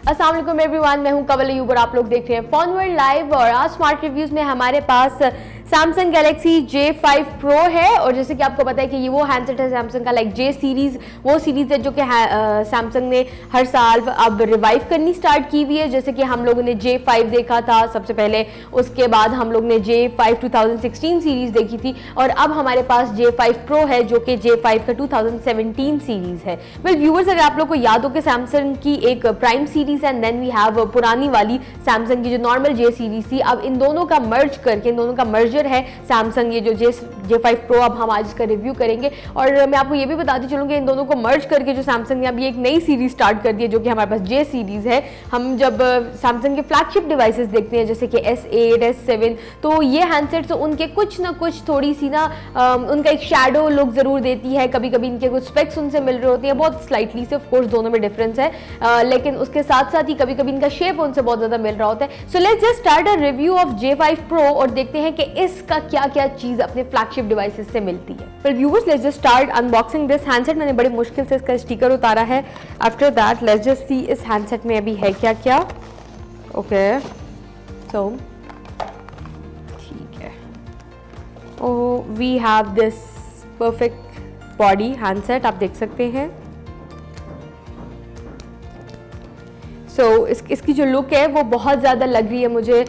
अस्सलाम वालेकुम एवरीवन, मैं हूं कवल अयूब और आप लोग देख रहे हैं फोन वर्ल्ड लाइव। और आज स्मार्ट रिव्यूज़ में हमारे पास सैमसंग गैलेक्सी J5 Pro है। और जैसे कि आपको पता है कि ये वो हैंडसेट है सैमसंग का, लाइक J सीरीज़, वो सीरीज़ है जो कि सैमसंग ने हर साल अब रिवाइव करनी स्टार्ट की हुई है। जैसे कि हम लोगों ने J5 देखा था सबसे पहले, उसके बाद हम लोग ने J5 2016 सीरीज़ देखी थी, और अब हमारे पास J5 Pro है जो कि J5 का 2017 सीरीज़ है। वेल व्यूअर्स, अगर आप लोग को याद हो कि सैमसंग की एक prime series and then we have पुरानी वाली सैमसंग की जो नॉर्मल J सीरीज़ थी, अब इन दोनों का मर्ज करके, इन दोनों का मर्जर है सैमसंग ये जो J5 Pro, अब हम आज इसका रिव्यू करेंगे। और मैं आपको ये भी बताती चलूँगी इन दोनों को मर्ज करके जो सैमसंग ने अभी एक नई सीरीज स्टार्ट कर दी है जो कि हमारे पास J सीरीज़ है। हम जब सैमसंग के फ्लैगशिप डिवाइसेस देखते हैं जैसे कि S8, S7, तो ये हैंडसेट्स उनके कुछ ना कुछ थोड़ी सी ना उनका एक शैडो लुक ज़रूर देती है। कभी कभी इनके कुछ स्पेक्स उनसे मिल रहे होते हैं, बहुत स्लाइटली से, ऑफ कोर्स दोनों में डिफरेंस है, लेकिन उसके साथ साथ ही कभी कभी इनका शेप उनसे बहुत ज़्यादा मिल रहा होता है। So let's just start a review of J5 Pro और देखते हैं कि इसका क्या क्या चीज़ अपने फ्लैगशिप डिवाइसेस से मिलती है। पर viewers, let's just start unboxing this handset. मैंने बड़ी मुश्किल से इसका स्टिकर उतारा है। After that let's just see इस हैंडसेट में अभी है क्या क्या। ओके, सो ठीक है। Oh, we have this perfect body handset, आप देख सकते हैं। इसकी जो लुक है वो बहुत ज़्यादा लग रही है मुझे।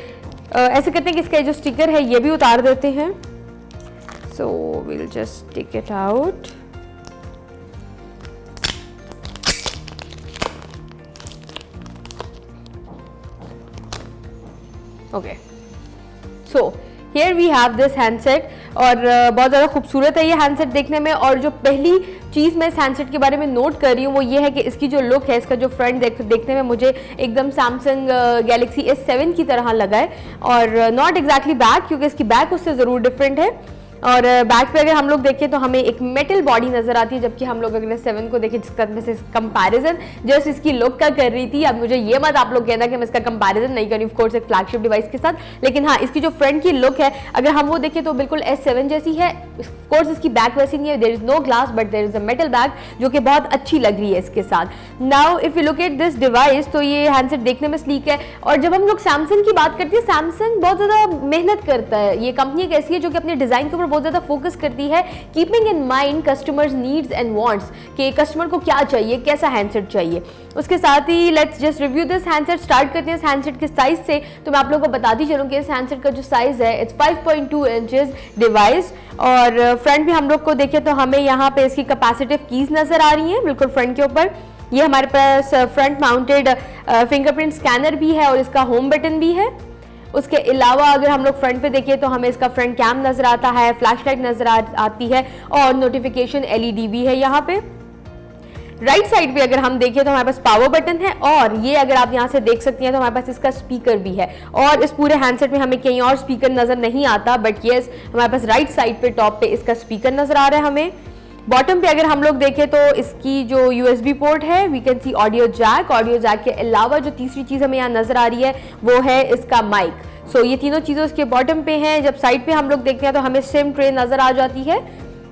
ऐसे करते हैं कि इसका जो स्टिकर है ये भी उतार देते हैं। So will just take it out. Okay, so here we have this handset, और बहुत ज़्यादा खूबसूरत है ये हैंडसेट देखने में। और जो पहली चीज़ मैं इस हैंडसेट के बारे में नोट कर रही हूँ वो ये है कि इसकी जो लुक है, इसका जो फ्रंट देखने में मुझे एकदम सैमसंग गैलेक्सी S7 की तरह लगा है, और नॉट एग्जैक्टली बैक, क्योंकि इसकी बैक उससे ज़रूर डिफरेंट है। और बैक पे अगर हम लोग देखें तो हमें एक मेटल बॉडी नजर आती है, जबकि हम लोग अगर S7 को देखें जिसके साथ में से कंपैरिजन जस्ट इसकी लुक का कर रही थी। अब मुझे ये मत आप लोग कहना कि मैं इसका कंपैरिजन नहीं करी, ऑफ कोर्स एक फ्लैगशिप डिवाइस के साथ, लेकिन हाँ, इसकी जो फ्रंट की लुक है अगर हम वो देखें तो बिल्कुल S7 जैसी है। ऑफ कोर्स इसकी बैक वैसी नहीं है, there is no glass but there is a metal back जो कि बहुत अच्छी लग रही है इसके साथ। Now if you look at this device, तो ये हैंडसेट देखने में स्लीक है। और जब हम लोग सैमसंग की बात करते हैं, सैमसंग बहुत ज़्यादा मेहनत करता है। ये कंपनी एक ऐसी है जो कि अपने डिज़ाइन के ऊपर बहुत ज़्यादा फोकस करती है, keeping in mind customers needs and wants, कि कस्टमर को क्या चाहिए, कैसा हैंडसेट चाहिए। उसके साथ ही let's just review this handset. Start करते हैं इस हैंडसेट के साइज से। तो मैं आप लोगों को बताती चलूँ कि इस हैंडसेट का जो साइज है इट्स 5.2 इंचेस डिवाइस। और फ्रंट भी हम लोग को देखें तो हमें यहाँ पे इसकी कैपेसिटिव कीज नजर आ रही हैं बिल्कुल फ्रंट के ऊपर। ये हमारे पास फ्रंट माउंटेड फिंगरप्रिंट स्कैनर भी है और इसका होम बटन भी है। उसके अलावा अगर हम लोग फ्रंट पे देखें तो हमें इसका फ्रंट कैम नजर आता है, फ्लैशलाइट नजर आती है, और नोटिफिकेशन LED भी है यहाँ पे। राइट साइड पे अगर हम देखें तो हमारे पास पावर बटन है, और ये अगर आप यहाँ से देख सकती हैं तो हमारे पास इसका स्पीकर भी है। और इस पूरे हैंडसेट में हमें कहीं और स्पीकर नजर नहीं आता, बट येस हमारे पास राइट साइड पे टॉप पे इसका स्पीकर नजर आ रहा है हमें। बॉटम पे अगर हम लोग देखें तो इसकी जो USB पोर्ट है, we can see audio jack. Audio jack के अलावा जो तीसरी चीज़ हमें यहाँ नजर आ रही है वो है इसका माइक। सो ये तीनों चीज़ें उसके बॉटम पे हैं। जब साइड पे हम लोग देखते हैं तो हमें सिम ट्रे नजर आ जाती है।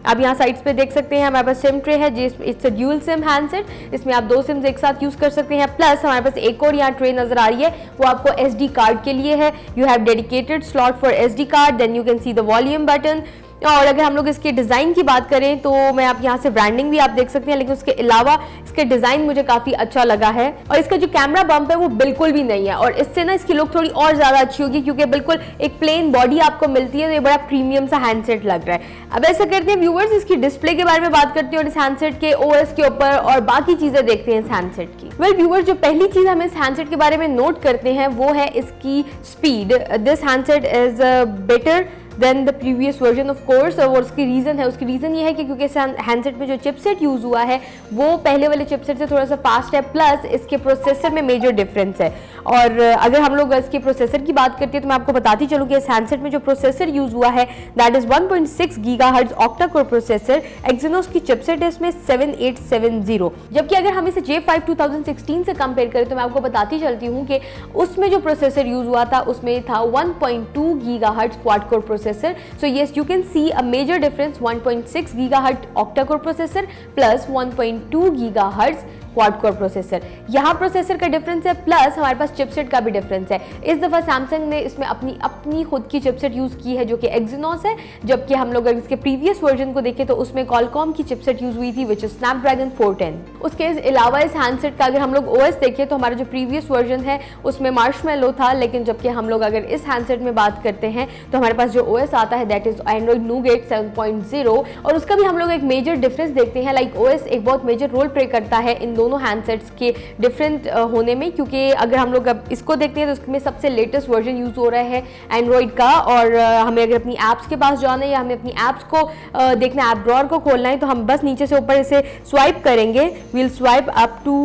आप यहाँ साइड्स पे देख सकते हैं हमारे पास सिम ट्रे है, it's a dual SIM handset. इसमें आप 2 सिम्स एक साथ यूज़ कर सकते हैं। प्लस हमारे पास एक और यहाँ ट्रे नजर आ रही है, वो आपको SD कार्ड के लिए है। You have dedicated slot for SD card, then you can see the volume button. और अगर हम लोग इसके डिज़ाइन की बात करें तो मैं आप यहाँ से ब्रांडिंग भी आप देख सकते हैं, लेकिन उसके अलावा इसके डिज़ाइन मुझे काफ़ी अच्छा लगा है। और इसका जो कैमरा बम्प है वो बिल्कुल भी नहीं है, और इससे ना इसकी लुक थोड़ी और ज़्यादा अच्छी होगी, क्योंकि बिल्कुल एक प्लेन बॉडी आपको मिलती है, तो ये बड़ा प्रीमियम सा हैंडसेट लग रहा है। अब ऐसा करते हैं व्यूअर्स, इसकी डिस्प्ले के बारे में बात करते हैं और इस हैंडसेट के OS के ऊपर और बाकी चीज़ें देखते हैं इस हैंडसेट की। वेल व्यूअर्स, जो पहली चीज़ हम इस हैंडसेट के बारे में नोट करते हैं वो है इसकी speed. This handset is better than the previous version of course. और उसकी रीज़न है, उसकी रीज़न ये है कि क्योंकि इस हैंडसेट में जो चिपसेट यूज़ हुआ है वो पहले वाले चिपसेट से थोड़ा सा फास्ट है, प्लस इसके प्रोसेसर में मेजर डिफरेंस है। और अगर हम लोग इसके प्रोसेसर की बात करते हैं तो मैं आपको बताती चलूँ कि इस हैंडसेट में जो प्रोसेसर यूज़ हुआ है that is 1.6 GHz octa core processor. Exynos की चिपसेट है इसमें 7870। जबकि अगर हम इसे J5 2016 से कंपेयर करें तो मैं आपको बताती चलती हूँ कि उसमें जो प्रोसेसर यूज़ हुआ था उसमें था 1.2 GHz quad core processor. So yes, you can see a major difference, 1.6 GHz octa-core processor plus 1.2 GHz quad core processor. यहाँ प्रोसेसर का डिफरेंस है प्लस हमारे पास चिपसेट का भी डिफरेंस है। इस दफ़ा सैमसंग ने इसमें अपनी खुद की चिपसेट यूज़ की है जो कि एक्सिनोस है, जबकि हम लोग अगर इसके प्रीवियस वर्जन को देखें तो उसमें क्वालकॉम की चिपसेट यूज़ हुई थी विच इज स्नैपड्रैगन 410। उसके अलावा इस हैंडसेट का अगर हम लोग ओएस देखें तो हमारा जो प्रीवियस वर्जन है उसमें मार्शमैलो था, लेकिन जबकि हम लोग अगर इस हैंडसेट में बात करते हैं तो हमारे पास जो ओएस आता है दैट इज एंड्रॉइड नूगेट 7.0, और उसका भी हम लोग एक मेजर डिफरेंस देखते हैं। लाइक ओएस एक बहुत मेजर रोल प्ले करता है इन दोनों हैंडसेट्स के डिफरेंट होने में, क्योंकि अगर हम लोग अब इसको देखते हैं तो उसमें सबसे लेटेस्ट वर्जन यूज़ हो रहा है एंड्रॉइड का, और हमें अगर अपनी ऐप्स के पास जाना है या हमें अपनी ऐप्स को देखना है, ऐप ड्रॉअर को खोलना है, तो हम बस नीचे से ऊपर इसे स्वाइप करेंगे, we'll swipe up to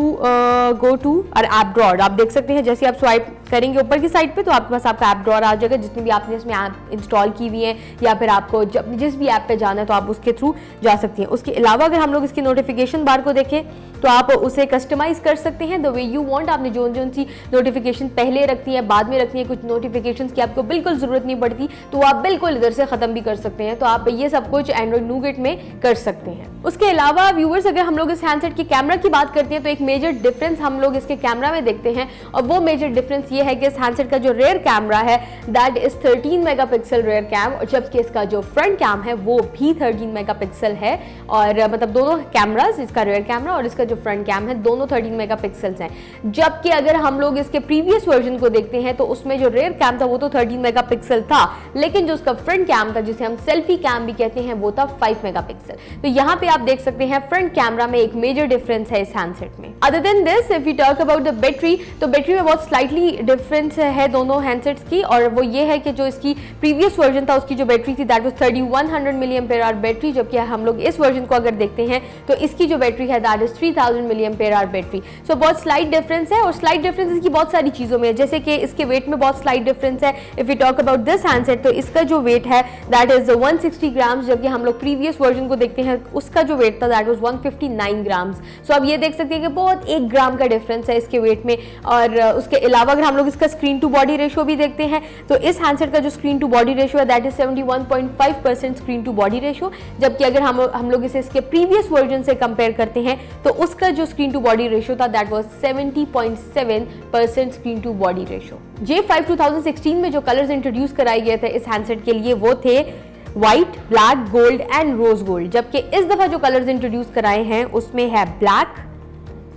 go to और ऐप ड्रॉअर। आप देख सकते हैं जैसे आप स्वाइप करेंगे ऊपर की साइड पे तो आपके पास आपका ऐप ड्रॉअर आ जाएगा, जितनी भी आपने इसमें ऐप इंस्टॉल की हुई है या फिर आपको जिस भी ऐप पे जाना है तो आप उसके थ्रू जा सकती हैं। उसके अलावा अगर हम लोग इसकी नोटिफिकेशन बार को देखें तो आप उसे कस्टमाइज कर सकते हैं द वे यू वांट। आपने जो सी नोटिफिकेशन पहले रखनी है, बाद में रखनी है, कुछ नोटिफिकेशंस की आपको बिल्कुल ज़रूरत नहीं पड़ती तो आप बिल्कुल इधर से ख़त्म भी कर सकते हैं। तो आप ये सब कुछ एंड्रॉइड नूगेट में कर सकते हैं। उसके अलावा व्यूअर्स अगर हम लोग इस हैंडसेट की कैमरा की बात करते हैं तो एक मेजर डिफरेंस हम लोग इसके कैमरा में देखते हैं, और वो मेजर डिफरेंस ये है कि इस हैंडसेट का जो रेयर कैमरा है that is 13 megapixel rear cam, और जबकि इसका जो फ्रंट कैम है वो भी 13 मेगापिक्सल है। और मतलब दोनों कैमराज, इसका रेयर कैमरा और इसका जो फ्रंट कैम है, दोनों 13 मेगापिक्सल्स हैं। जबकि अगर हम लोग इसके प्रीवियस वर्जन को देखते हैं तो उसमें जो रेयर कैम था वो तो 13 मेगापिक्सल था, लेकिन जो उसका फ्रंट कैम था जिसे हम सेल्फी कैम भी कहते हैं वो था 5 मेगापिक्सल। तो यहाँ पे आप देख सकते हैं फ्रंट कैमरा में एक मेजर डिफरेंस है इस हैंडसेट में। Other than this if you talk about the battery, तो बैटरी में बहुत स्लाइटली डिफरेंस है दोनों हैंडसेट्स की, और वो ये है कि जो इसकी प्रीवियस वर्जन था उसकी जो बैटरी थी दैट वाज 3100 मिलियम्पेयर आवर बैटरी, जबकि हम लोग इस वर्जन को अगर देखते हैं तो इसकी जो बैटरी है दैट इज 3000 मिलियम्पेयर आवर बैटरी। सो बहुत स्लाइट डिफरेंस है, और स्लाइट डिफरेंस इसकी बहुत सारी चीज़ों में है, जैसे कि इसके वेट में बहुत स्लाइट डिफरेंस है। If you talk about this handset तो इसका जो वेट है दैट इज 160 ग्राम्स, जबकि हम लोग प्रीवियस वर्जन को देखते हैं उसका जो वेट था दैट वाज 159 ग्राम्स। सो अब ये देख सकते हैं कि बहुत 1 ग्राम का डिफरेंस है इसके वेट में। और उसके अलावा अगर हम लोग इसका स्क्रीन टू बॉडी रेशियो भी देखते हैं तो इस हैंडसेट का जो स्क्रीन टू बॉडी रेशियो है that is 71.5% screen to body ratio, जबकि अगर हम लोग इसे इसके प्रीवियस वर्जन से कंपेयर करते हैं तो उसका जो स्क्रीन टू बॉडी रेशियो था that was 70.7% screen to body ratio. J5 2016 में जो कलर्स इंट्रोड्यूस कराए गए थे इस हैंडसेट के लिए वो थे white, black, gold and rose gold, जबकि इस दफा जो कलर्स इंट्रोड्यूस कराए हैं उसमें है black,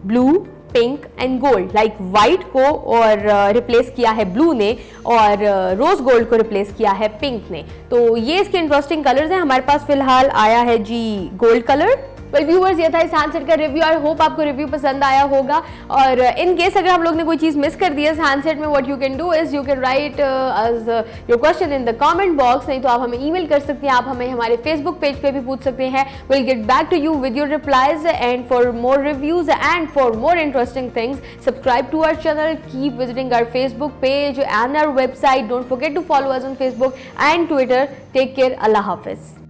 blue, pink and gold. Like white को और रिप्लेस किया है ब्लू ने, और रोज गोल्ड को रिप्लेस किया है पिंक ने। तो ये इसके इंटरेस्टिंग कलर्स हैं। हमारे पास फिलहाल आया है जी गोल्ड कलर। वेल व्यूअर्स, ये था इस हैंडसेट का रिव्यू। आई होप आपको रिव्यू पसंद आया होगा, और इन केस अगर हम लोग ने कोई चीज़ मिस कर दी है इस हैंडसेट में, what you can do is you can write us your question in the comment box. नहीं तो आप हमें ईमेल कर सकते हैं, आप हमें हमारे फेसबुक पेज पे भी पूछ सकते हैं। Will get back to you with your replies, and for more reviews and for more interesting things subscribe to our channel, keep visiting our Facebook page and our website. Don't forget to follow us on Facebook and Twitter. Take care, अल्लाह हाफिज।